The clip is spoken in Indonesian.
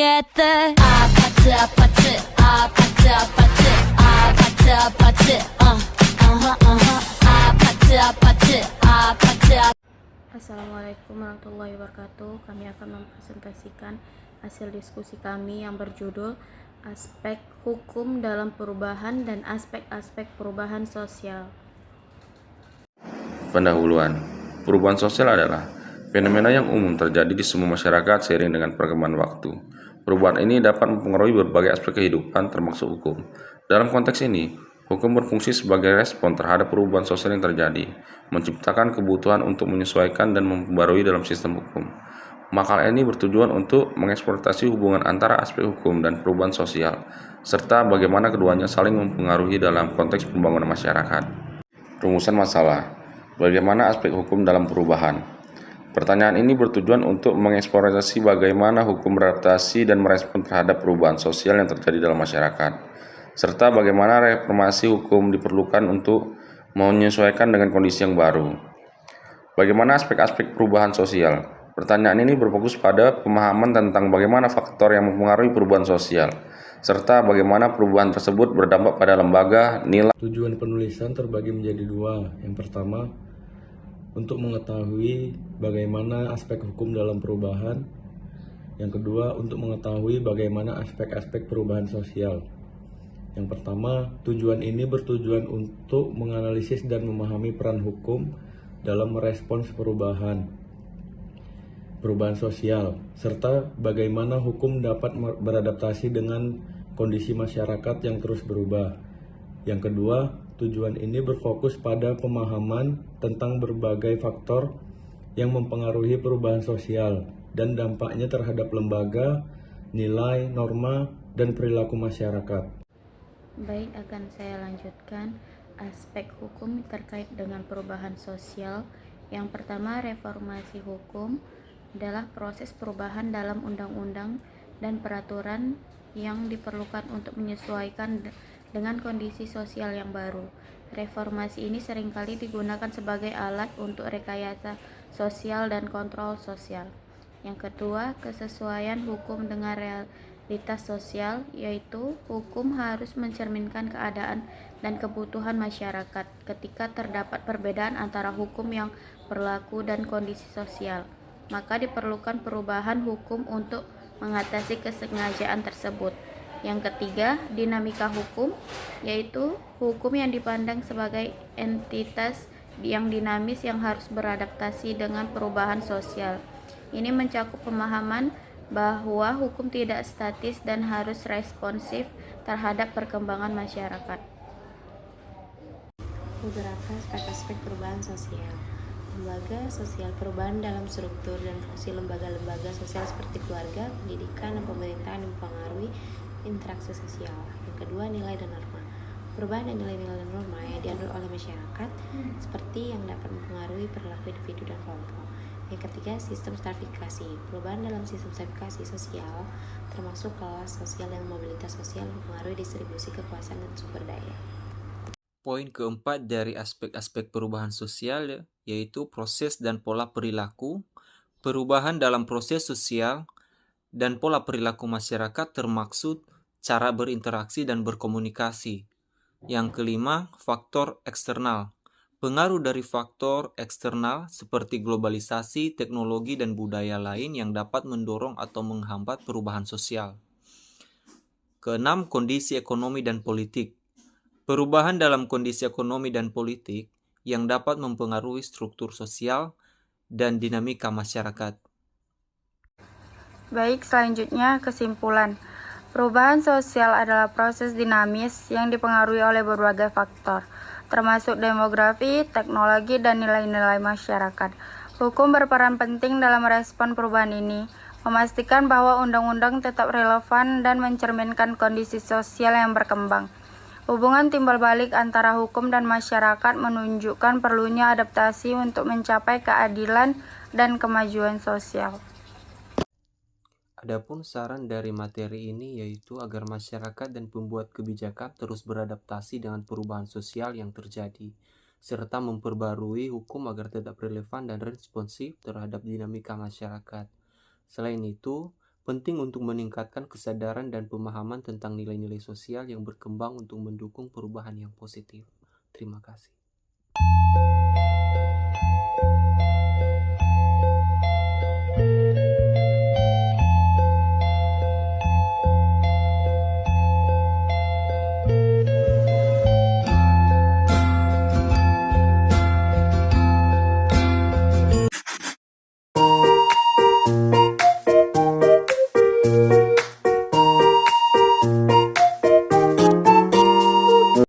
me at the 아파트 아파트 아파트 아파트 아파트 아파트 아파트 아파트 아파트. Assalamualaikum warahmatullahi wabarakatuh. Kami akan mempresentasikan hasil diskusi kami yang berjudul Aspek Hukum dalam Perubahan dan Aspek-aspek Perubahan Sosial. Pendahuluan. Perubahan sosial adalah fenomena yang umum terjadi di semua masyarakat seiring dengan perkembangan waktu. Perubahan ini dapat mempengaruhi berbagai aspek kehidupan termasuk hukum. Dalam konteks ini, hukum berfungsi sebagai respon terhadap perubahan sosial yang terjadi, menciptakan kebutuhan untuk menyesuaikan dan memperbarui dalam sistem hukum. Makalah ini bertujuan untuk mengeksploitasi hubungan antara aspek hukum dan perubahan sosial, serta bagaimana keduanya saling mempengaruhi dalam konteks pembangunan masyarakat. Rumusan masalah. Bagaimana aspek hukum dalam perubahan? Pertanyaan ini bertujuan untuk mengeksplorasi bagaimana hukum beradaptasi dan merespon terhadap perubahan sosial yang terjadi dalam masyarakat, serta bagaimana reformasi hukum diperlukan untuk menyesuaikan dengan kondisi yang baru. Bagaimana aspek-aspek perubahan sosial? Pertanyaan ini berfokus pada pemahaman tentang bagaimana faktor yang mempengaruhi perubahan sosial, serta bagaimana perubahan tersebut berdampak pada lembaga, nilai. Tujuan penulisan terbagi menjadi dua. Yang pertama, untuk mengetahui bagaimana aspek hukum dalam perubahan. Yang kedua, untuk mengetahui bagaimana aspek-aspek perubahan sosial. Yang pertama, tujuan ini bertujuan untuk menganalisis dan memahami peran hukum dalam merespons perubahan sosial, serta bagaimana hukum dapat beradaptasi dengan kondisi masyarakat yang terus berubah. Yang kedua, tujuan ini berfokus pada pemahaman tentang berbagai faktor yang mempengaruhi perubahan sosial dan dampaknya terhadap lembaga, nilai, norma, dan perilaku masyarakat. Baik, akan saya lanjutkan aspek hukum terkait dengan perubahan sosial. Yang pertama, reformasi hukum adalah proses perubahan dalam undang-undang dan peraturan yang diperlukan untuk menyesuaikan dengan kondisi sosial yang baru. Reformasi ini seringkali digunakan sebagai alat untuk rekayasa sosial dan kontrol sosial. Yang kedua, kesesuaian hukum dengan realitas sosial, yaitu hukum harus mencerminkan keadaan dan kebutuhan masyarakat ketika terdapat perbedaan antara hukum yang berlaku dan kondisi sosial. Maka diperlukan perubahan hukum untuk mengatasi kesengajaan tersebut. Yang ketiga, dinamika hukum, yaitu hukum yang dipandang sebagai entitas yang dinamis yang harus beradaptasi dengan perubahan sosial. Ini mencakup pemahaman bahwa hukum tidak statis dan harus responsif terhadap perkembangan masyarakat. Beberapa aspek-aspek perubahan sosial. Lembaga sosial, perubahan dalam struktur dan fungsi lembaga-lembaga sosial seperti keluarga, pendidikan, dan pemerintahan yang mempengaruhi interaksi sosial. Yang kedua, nilai dan norma. Perubahan dan nilai-nilai dan norma yang dianut oleh masyarakat seperti yang dapat mempengaruhi perilaku individu dan kelompok. Yang ketiga, sistem stratifikasi. Perubahan dalam sistem stratifikasi sosial termasuk kelas sosial dan mobilitas sosial mempengaruhi distribusi kekuasaan dan sumber daya. Poin keempat dari aspek-aspek perubahan sosial yaitu proses dan pola perilaku. Perubahan dalam proses sosial dan pola perilaku masyarakat termaksud cara berinteraksi dan berkomunikasi. Yang kelima, faktor eksternal. Pengaruh dari faktor eksternal seperti globalisasi, teknologi, dan budaya lain yang dapat mendorong atau menghambat perubahan sosial. Keenam, kondisi ekonomi dan politik. Perubahan dalam kondisi ekonomi dan politik yang dapat mempengaruhi struktur sosial dan dinamika masyarakat. Baik, selanjutnya kesimpulan. Perubahan sosial adalah proses dinamis yang dipengaruhi oleh berbagai faktor, termasuk demografi, teknologi, dan nilai-nilai masyarakat. Hukum berperan penting dalam merespon perubahan ini, memastikan bahwa undang-undang tetap relevan dan mencerminkan kondisi sosial yang berkembang. Hubungan timbal balik antara hukum dan masyarakat menunjukkan perlunya adaptasi untuk mencapai keadilan dan kemajuan sosial. Adapun saran dari materi ini yaitu agar masyarakat dan pembuat kebijakan terus beradaptasi dengan perubahan sosial yang terjadi, serta memperbarui hukum agar tetap relevan dan responsif terhadap dinamika masyarakat. Selain itu, penting untuk meningkatkan kesadaran dan pemahaman tentang nilai-nilai sosial yang berkembang untuk mendukung perubahan yang positif. Terima kasih.